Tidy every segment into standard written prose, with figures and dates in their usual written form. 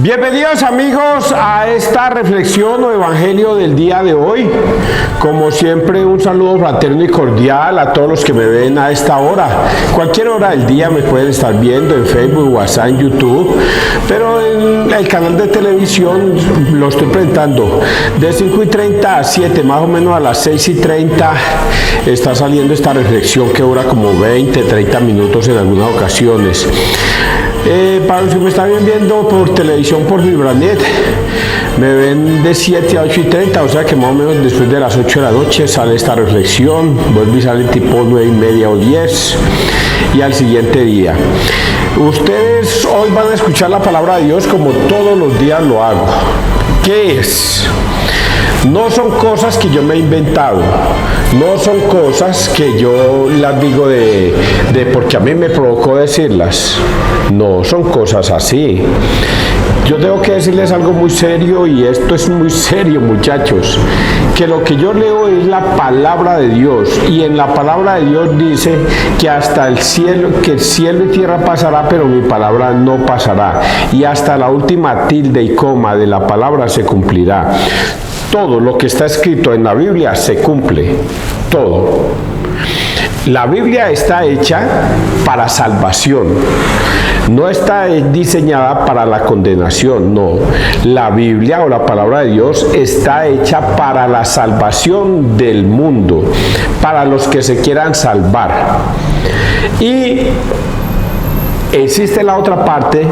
Bienvenidos amigos a esta reflexión o evangelio del día de hoy. Como siempre, un saludo fraterno y cordial a todos los que me ven a esta hora. Cualquier hora del día me pueden estar viendo en Facebook, WhatsApp, en YouTube, pero en el canal de televisión lo estoy presentando de 5:30 a 7, más o menos a las 6:30 está saliendo esta reflexión que dura como 20, 30 minutos en algunas ocasiones. Para los que me están viendo por televisión, por Vibranet, me ven de 7 a 8:30, o sea que más o menos después de las 8 de la noche sale esta reflexión, vuelve y sale tipo 9:30 o 10, y al siguiente día. Ustedes hoy van a escuchar la palabra de Dios como todos los días lo hago. ¿Qué es? No son cosas que yo me he inventado, no son cosas que yo las digo de porque a mí me provocó decirlas, no son cosas así. Yo tengo que decirles algo muy serio, y esto es muy serio, muchachos, que lo que yo leo es la palabra de Dios, y en la palabra de Dios dice que hasta el cielo, que el cielo y tierra pasará, pero mi palabra no pasará, y hasta la última tilde y coma de la palabra se cumplirá. Todo lo que está escrito en la Biblia se cumple, todo. La Biblia está hecha para salvación, no está diseñada para la condenación, no. La Biblia o la palabra de Dios está hecha para la salvación del mundo, para los que se quieran salvar. Y existe la otra parte,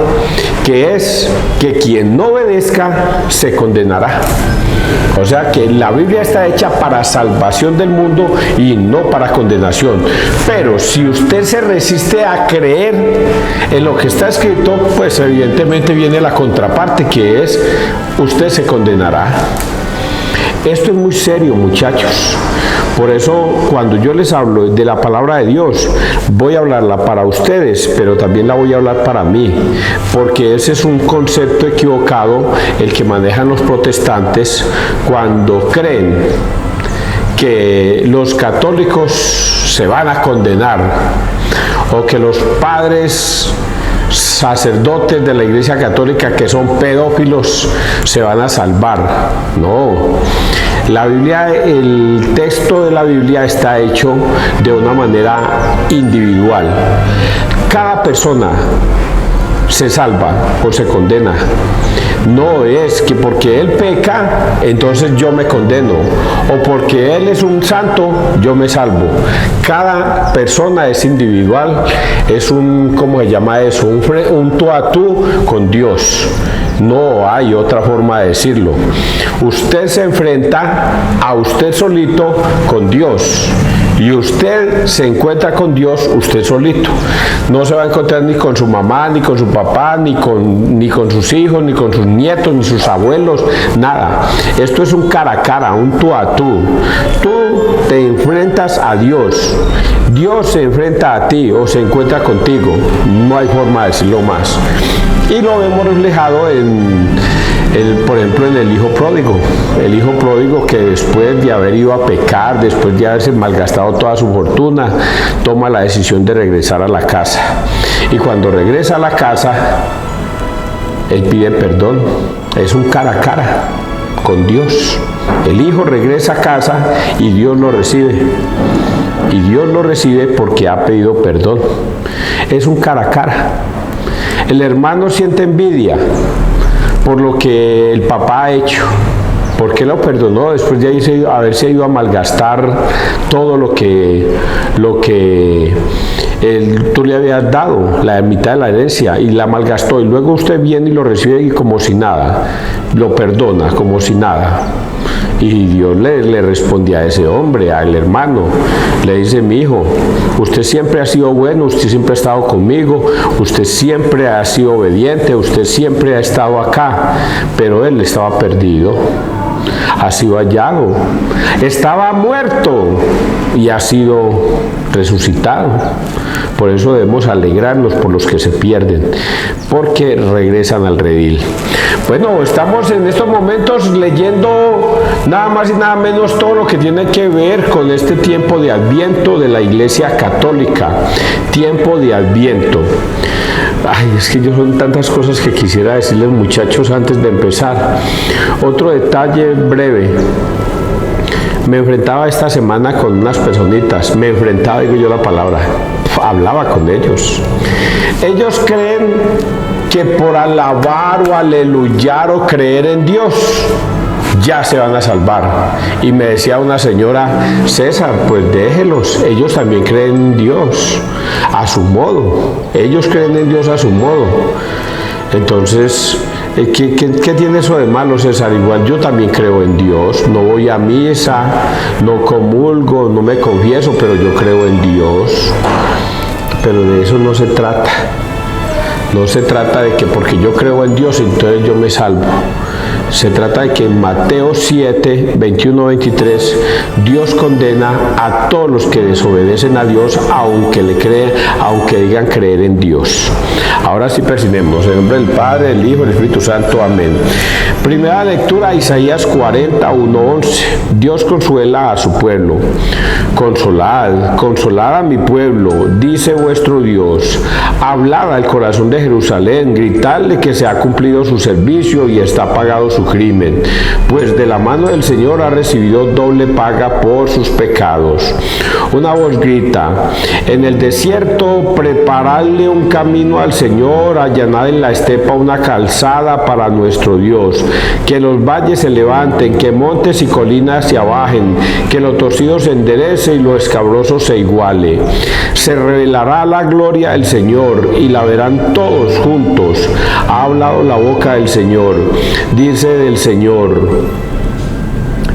que es que quien no obedezca se condenará. O sea que la Biblia está hecha para salvación del mundo y no para condenación. Pero si usted se resiste a creer en lo que está escrito, pues evidentemente viene la contraparte, que es usted se condenará. Esto es muy serio, muchachos. Por eso, cuando yo les hablo de la palabra de Dios, voy a hablarla para ustedes, pero también la voy a hablar para mí, porque ese es un concepto equivocado el que manejan los protestantes cuando creen que los católicos se van a condenar, o que los padres sacerdotes de la Iglesia Católica que son pedófilos se van a salvar. No. La Biblia, el texto de la Biblia está hecho de una manera individual. Cada persona se salva o se condena. No es que porque él peca, entonces yo me condeno, o porque él es un santo, yo me salvo. Cada persona es individual, es un, ¿cómo se llama eso? Un tú a tú con Dios. No hay otra forma de decirlo. Usted se enfrenta a usted solito con Dios, y usted se encuentra con Dios usted solito. No se va a encontrar ni con su mamá, ni con su papá, ni con sus hijos, ni con sus nietos, ni sus abuelos, nada. Esto es un cara a cara, un tú a tú. Tú te enfrentas a Dios, Dios se enfrenta a ti o se encuentra contigo. No hay forma de decirlo más. Y lo vemos reflejado por ejemplo, en el hijo pródigo. El hijo pródigo que después de haber ido a pecar, después de haberse malgastado toda su fortuna, toma la decisión de regresar a la casa. Y cuando regresa a la casa, él pide perdón. Es un cara a cara con Dios. El hijo regresa a casa y Dios lo recibe. Y Dios lo recibe porque ha pedido perdón. Es un cara a cara. El hermano siente envidia por lo que el papá ha hecho, porque lo perdonó después de haberse ido a malgastar todo lo que tú le habías dado, la mitad de la herencia, y la malgastó, y luego usted viene y lo recibe y como si nada, lo perdona como si nada. Y Dios le responde a ese hombre, al hermano, le dice: mi hijo, usted siempre ha sido bueno, usted siempre ha estado conmigo, usted siempre ha sido obediente, usted siempre ha estado acá, pero él estaba perdido, ha sido hallado, estaba muerto y ha sido resucitado. Por eso debemos alegrarnos por los que se pierden, porque regresan al redil. Bueno, estamos en estos momentos leyendo nada más y nada menos todo lo que tiene que ver con este tiempo de Adviento de la Iglesia Católica. Tiempo de Adviento. Ay, es que yo son tantas cosas que quisiera decirles, muchachos, antes de empezar. Otro detalle breve. Me enfrentaba esta semana con unas personitas. Me enfrentaba, digo yo la palabra. Hablaba con ellos. Ellos creen que por alabar o aleluyar o creer en Dios ya se van a salvar. Y me decía una señora: César, pues déjelos, ellos también creen en Dios a su modo, ellos creen en Dios a su modo. Entonces, ¿qué tiene eso de malo, César? Igual yo también creo en Dios, no voy a misa, no comulgo, no me confieso, pero yo creo en Dios. Pero de eso no se trata. No se trata de que porque yo creo en Dios, entonces yo me salvo. Se trata de que en Mateo 7, 21, 23, Dios condena a todos los que desobedecen a Dios, aunque digan creer en Dios. Ahora sí persinemos, en nombre del Padre, del Hijo y del Espíritu Santo. Amén. Primera lectura, Isaías 40, 1, 11. Dios consuela a su pueblo. Consolad, consolad a mi pueblo, dice vuestro Dios. Hablad al corazón de Jerusalén, gritadle que se ha cumplido su servicio y está pagado su crimen, pues de la mano del Señor ha recibido doble paga por sus pecados. Una voz grita: en el desierto preparadle un camino al Señor, allanad en la estepa una calzada para nuestro Dios. Que los valles se levanten, que montes y colinas se abajen, que lo torcido se enderece y lo escabroso se iguale. Se revelará la gloria del Señor y la verán todos juntos. Ha hablado la boca del Señor. Dice del Señor.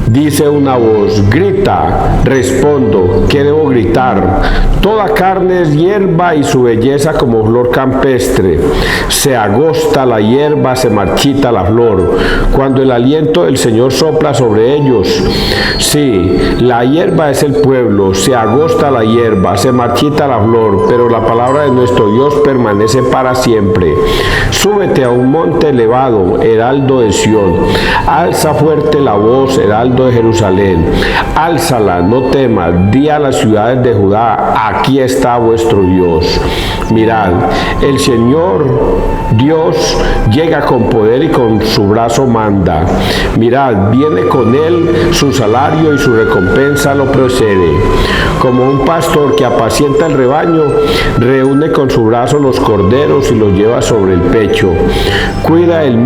Dice una voz: grita. Respondo: ¿qué debo gritar? Toda carne es hierba y su belleza como flor campestre. Se agosta la hierba, se marchita la flor, cuando el aliento del Señor sopla sobre ellos. Sí, la hierba es el pueblo, se agosta la hierba, se marchita la flor, pero la palabra de nuestro Dios permanece para siempre. Súbete a un monte elevado, heraldo de Sión. Alza fuerte la voz, heraldo de Jerusalén. Álzala, no temas, di a las ciudades de Judá: aquí está vuestro Dios. Mirad, el Señor Dios llega con poder y con su brazo manda. Mirad, viene con él su salario y su recompensa lo precede. Como un pastor que apacienta el rebaño, reúne con su brazo los corderos y los lleva sobre el pecho. Cuida él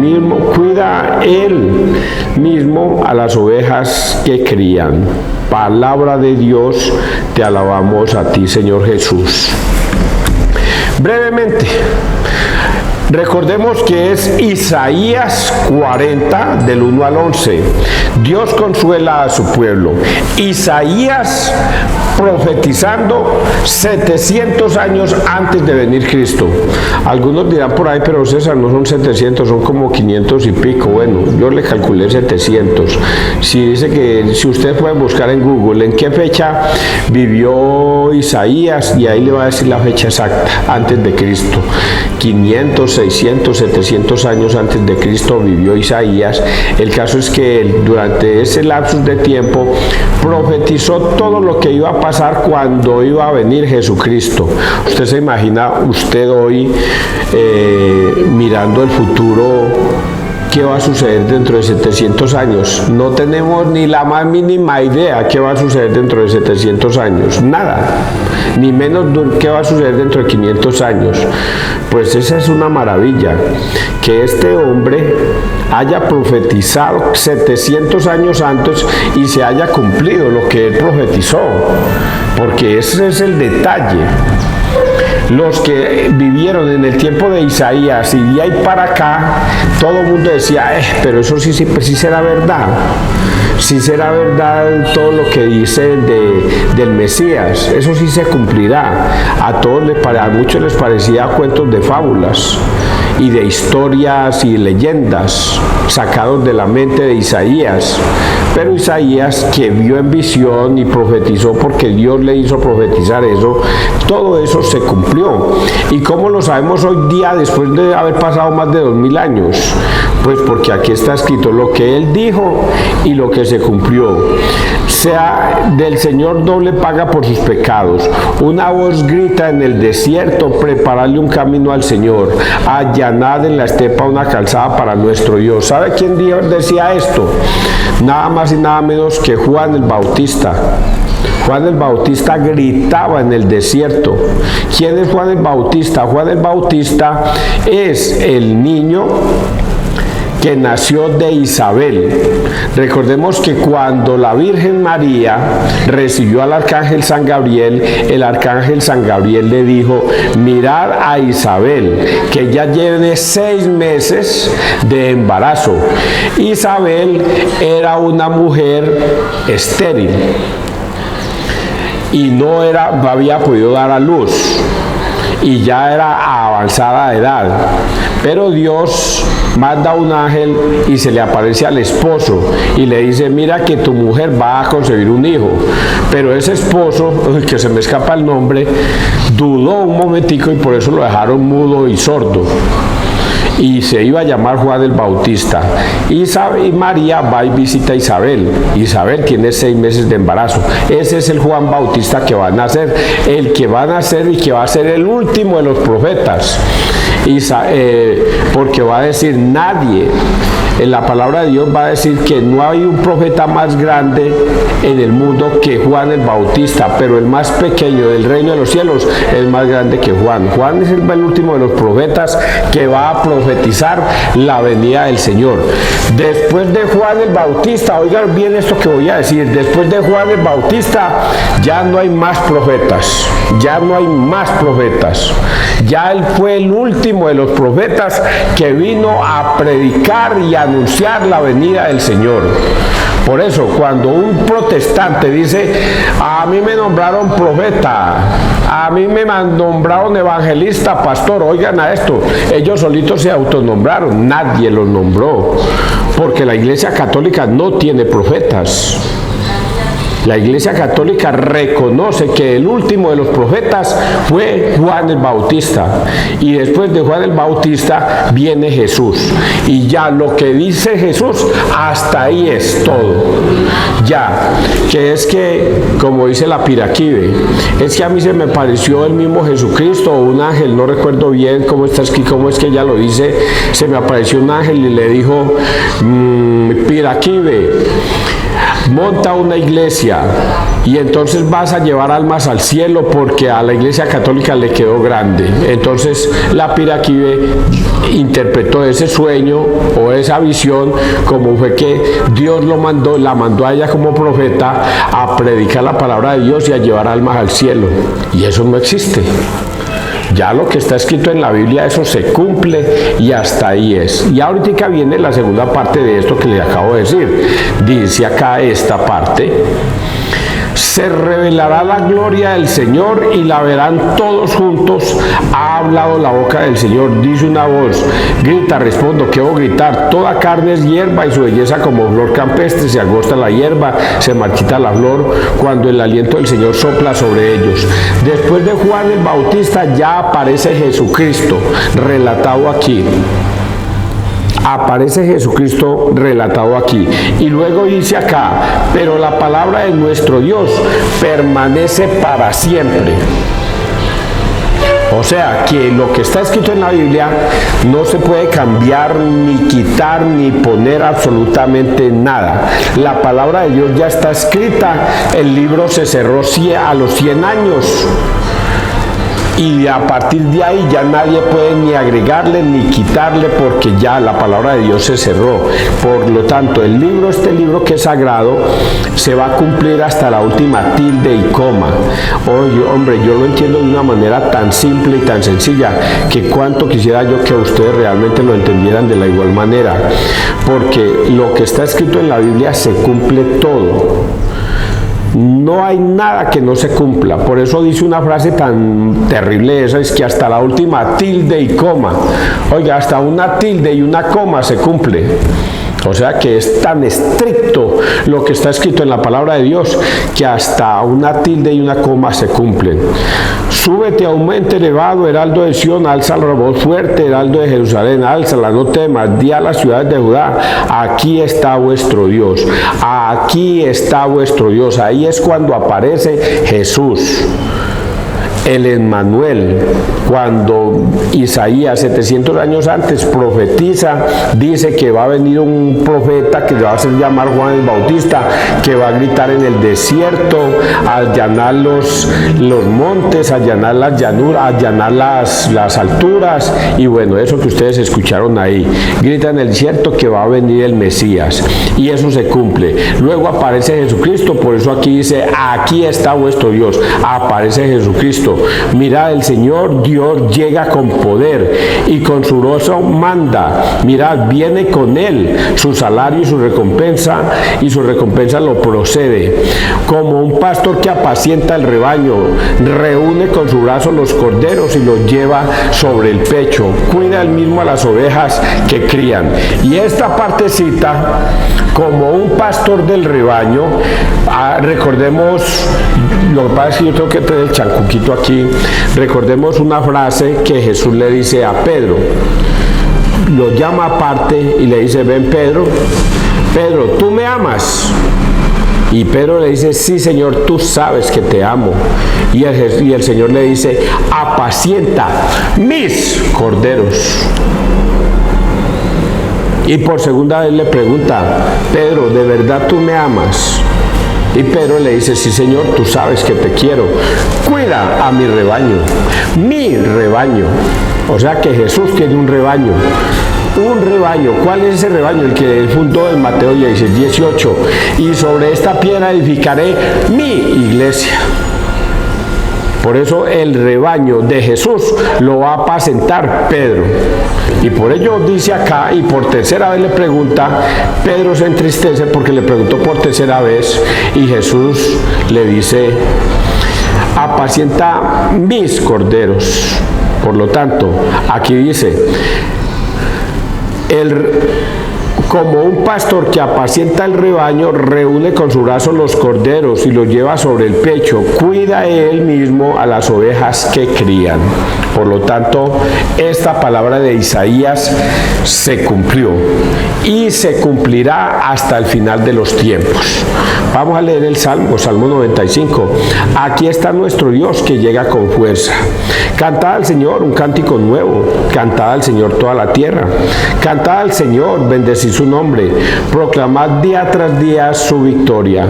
mismo a las ovejas que crían. Palabra de Dios, te alabamos a ti, Señor Jesús. Brevemente, recordemos que es Isaías 40, del 1 al 11. Dios consuela a su pueblo. Isaías profetizando 700 años antes de venir Cristo. Algunos dirán por ahí: pero César, no son 700, son como 500 y pico. Bueno, yo le calculé 700. Si dice que, si ustedes pueden buscar en Google en qué fecha vivió Isaías, y ahí le va a decir la fecha exacta, antes de Cristo. 500, 600, 700 años antes de Cristo vivió Isaías. El caso es que durante ese lapsus de tiempo profetizó todo lo que iba a pasar cuando iba a venir Jesucristo. Usted se imagina, usted hoy mirando el futuro, ¿qué va a suceder dentro de 700 años? No tenemos ni la más mínima idea qué va a suceder dentro de 700 años. Nada. Ni menos qué va a suceder dentro de 500 años. Pues esa es una maravilla. Que este hombre haya profetizado 700 años antes y se haya cumplido lo que él profetizó. Porque ese es el detalle. Los que vivieron en el tiempo de Isaías y de ahí para acá, todo el mundo decía: pero eso sí será verdad. Sí será verdad todo lo que dice del Mesías. Eso sí se cumplirá. A muchos les parecía cuentos de fábulas. y de historias y leyendas sacados de la mente de Isaías. Pero Isaías, que vio en visión y profetizó porque Dios le hizo profetizar eso, todo eso se cumplió. ¿Y cómo lo sabemos hoy día después de haber pasado más de 2000 años? Pues porque aquí está escrito lo que él dijo y lo que se cumplió. Sea del Señor doble paga por sus pecados. Una voz grita en el desierto, prepararle un camino al Señor, allanad en la estepa una calzada para nuestro Dios. ¿Sabe quién decía esto? Nada más y nada menos que Juan el Bautista. Juan el Bautista gritaba en el desierto. ¿Quién es Juan el Bautista? Juan el Bautista es el niño que nació de Isabel. Recordemos que cuando la Virgen María recibió al arcángel San Gabriel, el arcángel San Gabriel le dijo: mirad a Isabel, que ella tiene 6 meses de embarazo. Isabel era una mujer estéril y no había podido dar a luz y ya era avanzada de edad. Pero Dios manda un ángel y se le aparece al esposo y le dice: mira que tu mujer va a concebir un hijo. Pero ese esposo, que se me escapa el nombre, dudó un momentico y por eso lo dejaron mudo y sordo. Y se iba a llamar Juan el Bautista. Y María va y visita a Isabel. Isabel tiene 6 meses de embarazo. Ese es el Juan Bautista que va a nacer, el que va a nacer y que va a ser el último de los profetas. Porque va a decir nadie, en la palabra de Dios va a decir que no hay un profeta más grande en el mundo que Juan el Bautista, pero el más pequeño del reino de los cielos es más grande que Juan. Juan es el último de los profetas que va a profetizar la venida del Señor. Después de Juan el Bautista, oigan bien esto que voy a decir, después de Juan el Bautista ya no hay más profetas, ya no hay más profetas. Ya él fue el último de los profetas que vino a predicar y a anunciar la venida del Señor. Por eso, cuando un protestante dice: a mí me nombraron profeta, a mí me nombraron evangelista, pastor, oigan a esto, ellos solitos se autonombraron, nadie los nombró, porque la Iglesia Católica no tiene profetas. La Iglesia Católica reconoce que el último de los profetas fue Juan el Bautista, y después de Juan el Bautista viene Jesús, y ya lo que dice Jesús, hasta ahí es todo. Ya, que es que, como dice la Piraquive, es que a mí se me pareció el mismo Jesucristo o un ángel, no recuerdo bien cómo está escrito, cómo es que ella lo dice, se me apareció un ángel y le dijo: Piraquive, monta una iglesia y entonces vas a llevar almas al cielo, porque a la Iglesia Católica le quedó grande. Entonces la Piraquive interpretó ese sueño o esa visión como fue que Dios la mandó a ella como profeta a predicar la palabra de Dios y a llevar almas al cielo, y eso no existe. Ya lo que está escrito en la Biblia, eso se cumple y hasta ahí es. Y ahorita viene la segunda parte de esto que les acabo de decir. Dice acá esta parte: se revelará la gloria del Señor y la verán todos juntos. Ha hablado la boca del Señor, dice una voz. Grita, respondo, ¿qué voy a gritar? Toda carne es hierba y su belleza como flor campestre. Se agosta la hierba, se marchita la flor cuando el aliento del Señor sopla sobre ellos. Después de Juan el Bautista ya aparece Jesucristo, relatado aquí. Aparece Jesucristo relatado aquí, y luego dice acá: pero la palabra de nuestro Dios permanece para siempre. O sea, que lo que está escrito en la Biblia no se puede cambiar, ni quitar, ni poner absolutamente nada. La palabra de Dios ya está escrita, el libro se cerró a los 100 años. Y a partir de ahí ya nadie puede ni agregarle ni quitarle, porque ya la palabra de Dios se cerró. Por lo tanto, este libro que es sagrado, se va a cumplir hasta la última tilde y coma. Oye, hombre, yo lo entiendo de una manera tan simple y tan sencilla, que cuánto quisiera yo que ustedes realmente lo entendieran de la igual manera. Porque lo que está escrito en la Biblia se cumple todo. No hay nada que no se cumpla. Por eso dice una frase tan terrible esa, es que hasta la última tilde y coma. Oiga, hasta una tilde y una coma se cumple. O sea que es tan estricto lo que está escrito en la palabra de Dios que hasta una tilde y una coma se cumplen. Súbete a un monte elevado, heraldo de Sión, alza la voz fuerte, heraldo de Jerusalén, álzala, no temas, di a las ciudades de Judá, aquí está vuestro Dios, aquí está vuestro Dios. Ahí es cuando aparece Jesús, el Emmanuel. Cuando Isaías 700 años antes profetiza, dice que va a venir un profeta que va a hacer llamar Juan el Bautista, que va a gritar en el desierto, a allanar los montes, a allanar las llanuras, a allanar las alturas, y bueno, eso que ustedes escucharon ahí, grita en el desierto que va a venir el Mesías, y eso se cumple. Luego aparece Jesucristo, por eso aquí dice, aquí está vuestro Dios, aparece Jesucristo. Mirad, el Señor Dios llega con poder y con su brazo manda. Mirad, viene con él su salario y su recompensa lo procede. Como un pastor que apacienta el rebaño, reúne con su brazo los corderos y los lleva sobre el pecho. Cuida él mismo a las ovejas que crían. Y esta partecita, como un pastor del rebaño, recordemos, lo que pasa es que yo tengo que tener el chancuquito aquí, recordemos una frase que Jesús le dice a Pedro, lo llama aparte y le dice, ven Pedro, ¿tú me amas? Y Pedro le dice, sí Señor, tú sabes que te amo. Y el Señor le dice, apacienta mis corderos. Y por segunda vez le pregunta, Pedro, ¿de verdad tú me amas? Y Pedro le dice, sí Señor, tú sabes que te quiero, cuida a mi rebaño. O sea que Jesús tiene un rebaño. ¿Cuál es ese rebaño? El que él fundó en Mateo 18, y sobre esta piedra edificaré mi iglesia. Por eso el rebaño de Jesús lo va a apacentar Pedro. Y por ello dice acá, y por tercera vez le pregunta, Pedro se entristece porque le preguntó por tercera vez, y Jesús le dice, apacienta mis corderos. Por lo tanto, aquí dice, como un pastor que apacienta el rebaño, reúne con su brazo los corderos y los lleva sobre el pecho, cuida él mismo a las ovejas que crían. Por lo tanto, esta palabra de Isaías se cumplió y se cumplirá hasta el final de los tiempos. Vamos a leer el Salmo 95. Aquí está nuestro Dios que llega con fuerza. Cantad al Señor un cántico nuevo, cantad al Señor toda la tierra, cantad al Señor, bendecid su nombre, proclamad día tras día su victoria,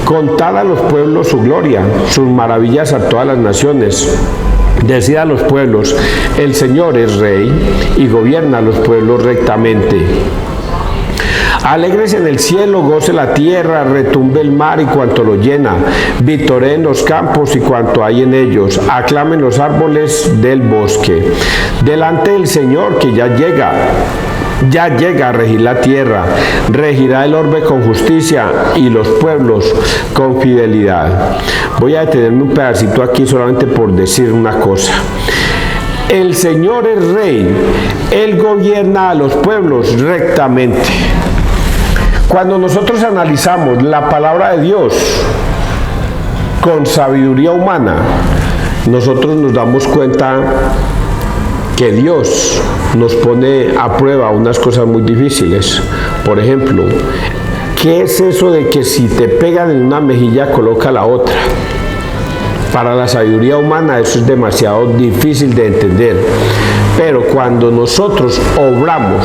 contad a los pueblos su gloria, sus maravillas a todas las naciones. Decid a los pueblos, el Señor es Rey y gobierna a los pueblos rectamente. Alégrese en el cielo, goce la tierra, retumbe el mar y cuanto lo llena, vitoreen los campos y cuanto hay en ellos, aclamen los árboles del bosque. Delante del Señor que ya llega a regir la tierra, regirá el orbe con justicia y los pueblos con fidelidad. Voy a detenerme un pedacito aquí solamente por decir una cosa. El Señor es Rey, Él gobierna a los pueblos rectamente. Cuando nosotros analizamos la palabra de Dios con sabiduría humana, nosotros nos damos cuenta que Dios nos pone a prueba unas cosas muy difíciles. Por ejemplo, ¿qué es eso de que si te pegan en una mejilla coloca la otra? Para la sabiduría humana eso es demasiado difícil de entender. Pero cuando nosotros obramos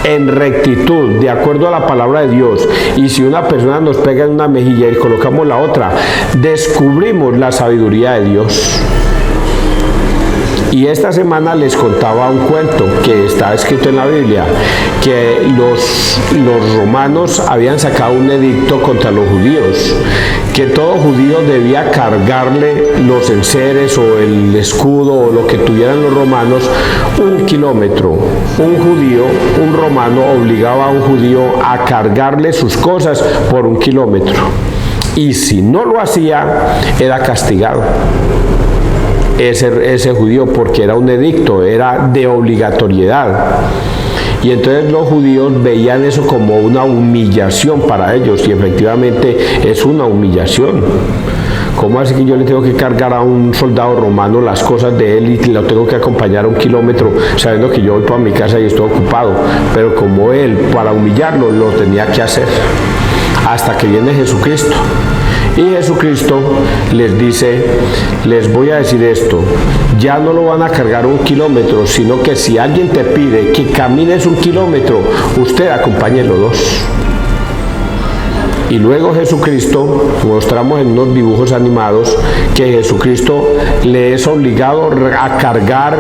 en rectitud, de acuerdo a la palabra de Dios, y si una persona nos pega en una mejilla y colocamos la otra, descubrimos la sabiduría de Dios. Y esta semana les contaba un cuento que está escrito en la Biblia, que los romanos habían sacado un edicto contra los judíos, que todo judío debía cargarle los enseres o el escudo o lo que tuvieran los romanos 1 kilómetro. Un romano obligaba a un judío a cargarle sus cosas por 1 kilómetro. y si no lo hacía, era castigado. Ese judío, porque era un edicto, era de obligatoriedad. Y entonces los judíos veían eso como una humillación para ellos, y efectivamente es una humillación. ¿Cómo así que yo le tengo que cargar a un soldado romano las cosas de él y lo tengo que acompañar 1 kilómetro sabiendo que yo voy para mi casa y estoy ocupado? Pero como él, para humillarlo, lo tenía que hacer. Hasta que viene Jesucristo. Y Jesucristo les dice, les voy a decir esto, ya no lo van a cargar 1 kilómetro, sino que si alguien te pide que camines 1 kilómetro, usted acompáñelo 2. Y luego Jesucristo, mostramos en unos dibujos animados que Jesucristo le es obligado a cargar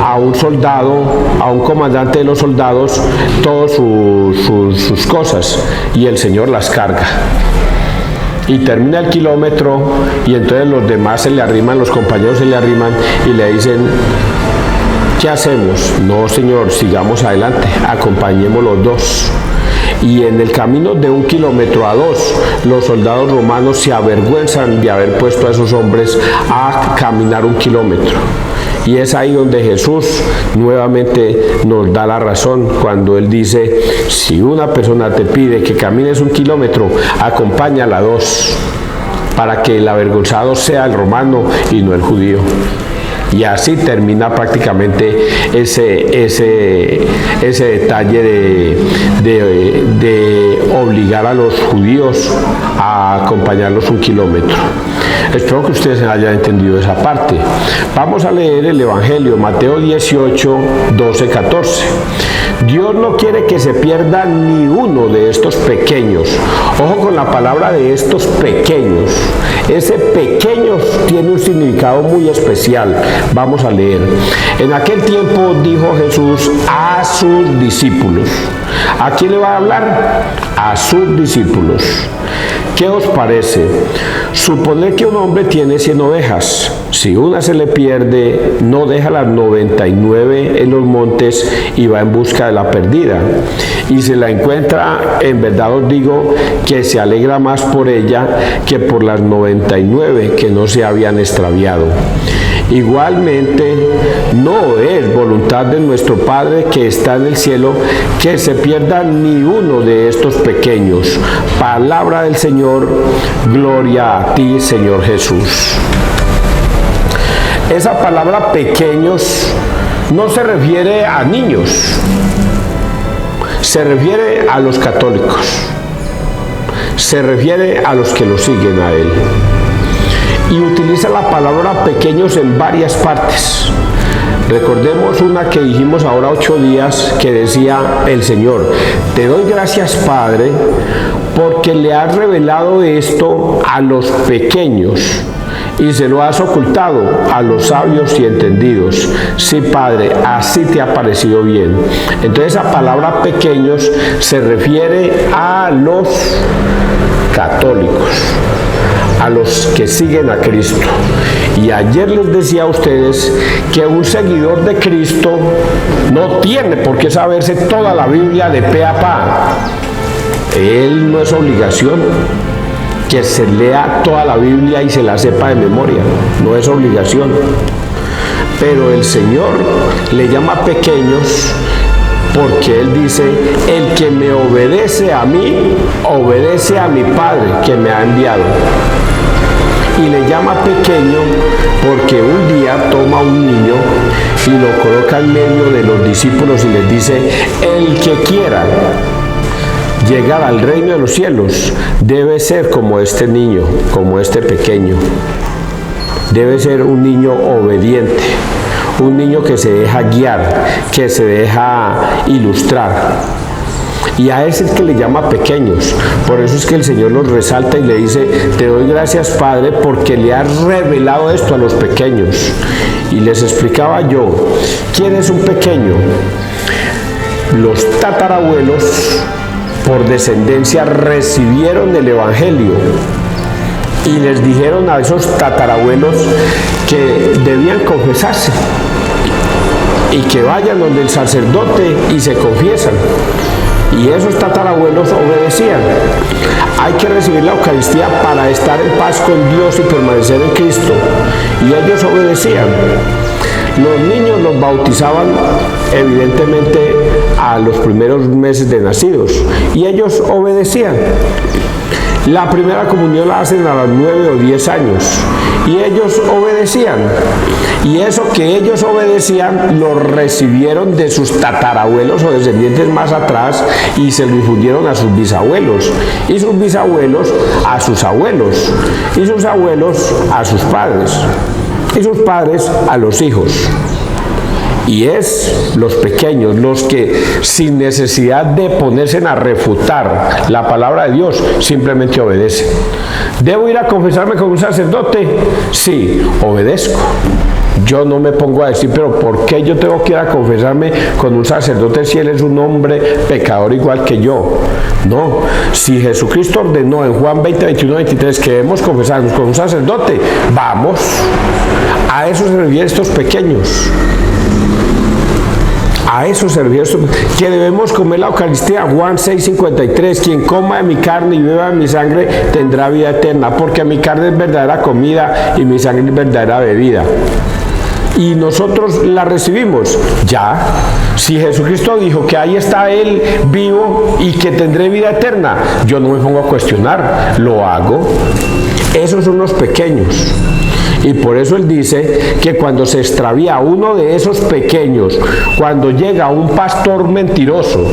a un soldado, a un comandante de los soldados, todas sus cosas, y el Señor las carga. Y termina el kilómetro y entonces los demás se le arriman, los compañeros se le arriman y le dicen, ¿qué hacemos? No, Señor, sigamos adelante, acompañemos los 2. Y en el camino de 1 kilómetro a 2, los soldados romanos se avergüenzan de haber puesto a esos hombres a caminar 1 kilómetro. Y es ahí donde Jesús nuevamente nos da la razón cuando Él dice, si una persona te pide que camines 1 kilómetro, acompáñala 2, para que el avergonzado sea el romano y no el judío. Y así termina prácticamente ese detalle de obligar a los judíos a acompañarlos 1 kilómetro. Espero que ustedes hayan entendido esa parte. Vamos a leer el Evangelio, Mateo 18, 12, 14. Dios no quiere que se pierda ni uno de estos pequeños. Ojo con la palabra de estos pequeños. Ese pequeños tiene un significado muy especial. Vamos a leer. En aquel tiempo dijo Jesús a sus discípulos. ¿A quién le va a hablar? A sus discípulos. ¿Qué os parece? Suponer que un hombre tiene 100 ovejas. Si una se le pierde, no deja las 99 en los montes y va en busca de la perdida. Y si la encuentra, en verdad os digo que se alegra más por ella que por las 99 que no se habían extraviado. Igualmente, no es voluntad de nuestro Padre que está en el cielo que se pierda ni uno de estos pequeños. Palabra del Señor, gloria a ti, Señor Jesús. Esa palabra pequeños no se refiere a niños, se refiere a los católicos, se refiere a los que lo siguen a Él. Y utiliza la palabra pequeños en varias partes. Recordemos una que dijimos ahora 8 días que decía el Señor, te doy gracias, Padre, porque le has revelado esto a los pequeños y se lo has ocultado a los sabios y entendidos. Sí, Padre, así te ha parecido bien. Entonces esa palabra pequeños se refiere a los católicos, a los que siguen a Cristo. Y ayer les decía a ustedes que un seguidor de Cristo no tiene por qué saberse toda la Biblia de pe a pa. Él no es obligación que se lea toda la Biblia y se la sepa de memoria, no es obligación. Pero el Señor le llama pequeños porque Él dice, el que me obedece a mí, obedece a mi Padre que me ha enviado. Y le llama pequeño porque un día toma a un niño y lo coloca en medio de los discípulos y les dice, el que quiera llegar al reino de los cielos debe ser como este niño, como este pequeño. Debe ser un niño obediente, un niño que se deja guiar, que se deja ilustrar. Y a ese es que le llama pequeños. Por eso es que el Señor los resalta y le dice, te doy gracias, Padre, porque le has revelado esto a los pequeños. Y les explicaba yo, ¿quién es un pequeño? Los tatarabuelos, por descendencia, recibieron el Evangelio y les dijeron a esos tatarabuelos que debían confesarse y que vayan donde el sacerdote y se confiesan. y esos tatarabuelos obedecían. Hay que recibir la Eucaristía para estar en paz con Dios y permanecer en Cristo, y ellos obedecían. Los niños los bautizaban evidentemente a los primeros meses de nacidos, y ellos obedecían. La primera comunión la hacen a los 9 o 10 años y ellos obedecían. Y eso que ellos obedecían lo recibieron de sus tatarabuelos o descendientes más atrás y se lo infundieron a sus bisabuelos. Y sus bisabuelos a sus abuelos. Y sus abuelos a sus padres. Y sus padres a los hijos. Y es los pequeños los que, sin necesidad de ponerse a refutar la palabra de Dios, simplemente obedecen. ¿Debo ir a confesarme con un sacerdote? Sí, obedezco. Yo no me pongo a decir, pero ¿por qué yo tengo que ir a confesarme con un sacerdote si él es un hombre pecador igual que yo? No, si Jesucristo ordenó en Juan 20, 21, 23 que debemos confesarnos con un sacerdote, vamos. A eso se refieren estos pequeños. A eso se refiere que debemos comer la Eucaristía. Juan 6:53, quien coma de mi carne y beba de mi sangre tendrá vida eterna, porque mi carne es verdadera comida y mi sangre es verdadera bebida. Y nosotros la recibimos. Ya, si Jesucristo dijo que ahí está Él vivo y que tendré vida eterna, yo no me pongo a cuestionar, lo hago. Esos son los pequeños. Y por eso él dice que cuando se extravía uno de esos pequeños, cuando llega un pastor mentiroso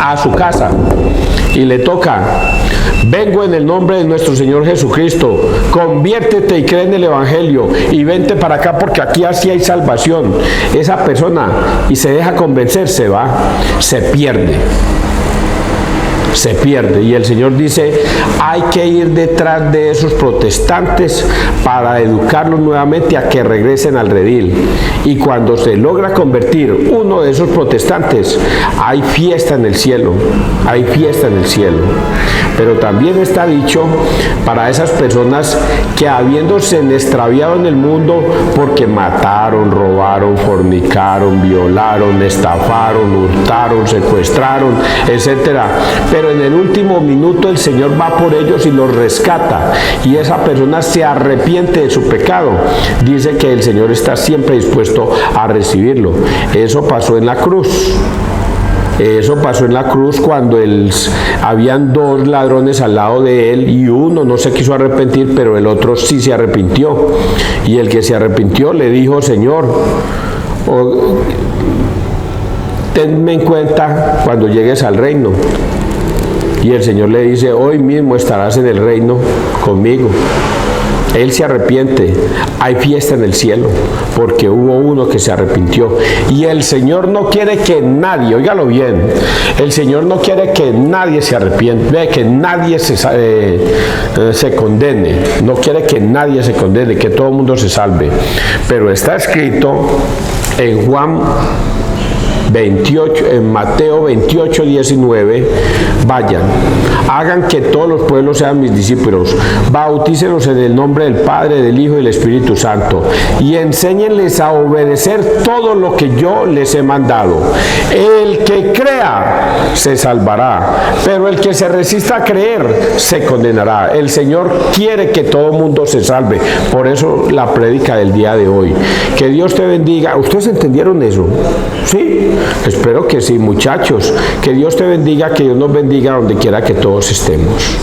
a su casa y le toca: vengo en el nombre de nuestro Señor Jesucristo, conviértete y cree en el Evangelio y vente para acá porque aquí así hay salvación. Esa persona, y se deja convencer, se va, se pierde. Se pierde, y el Señor dice: hay que ir detrás de esos protestantes para educarlos nuevamente a que regresen al redil. Y cuando se logra convertir uno de esos protestantes, hay fiesta en el cielo, hay fiesta en el cielo. Pero también está dicho para esas personas que, habiéndose extraviado en el mundo porque mataron, robaron, fornicaron, violaron, estafaron, hurtaron, secuestraron, etcétera, pero en el último minuto el Señor va por ellos y los rescata, y esa persona se arrepiente de su pecado, dice que el Señor está siempre dispuesto a recibirlo. Eso pasó en la cruz. Eso pasó en la cruz cuando habían dos ladrones al lado de él y uno no se quiso arrepentir, pero el otro sí se arrepintió. Y el que se arrepintió le dijo: Señor, tenme en cuenta cuando llegues al reino. Y el Señor le dice: hoy mismo estarás en el reino conmigo. Él se arrepiente, hay fiesta en el cielo, porque hubo uno que se arrepintió. Y el Señor no quiere que nadie, óigalo bien, el Señor no quiere que nadie se arrepienta, que nadie se condene, no quiere que nadie se condene, que todo el mundo se salve. Pero está escrito en Juan 28, en Mateo 28, 19, vayan, hagan que todos los pueblos sean mis discípulos, bautícenlos en el nombre del Padre, del Hijo y del Espíritu Santo, y enséñenles a obedecer todo lo que yo les he mandado. El que crea se salvará, pero el que se resista a creer se condenará. El Señor quiere que todo el mundo se salve, por eso la prédica del día de hoy. Que Dios te bendiga. ¿Ustedes entendieron eso? ¿Sí? Espero que sí, muchachos. Que Dios te bendiga, que Dios nos bendiga donde quiera que todos estemos.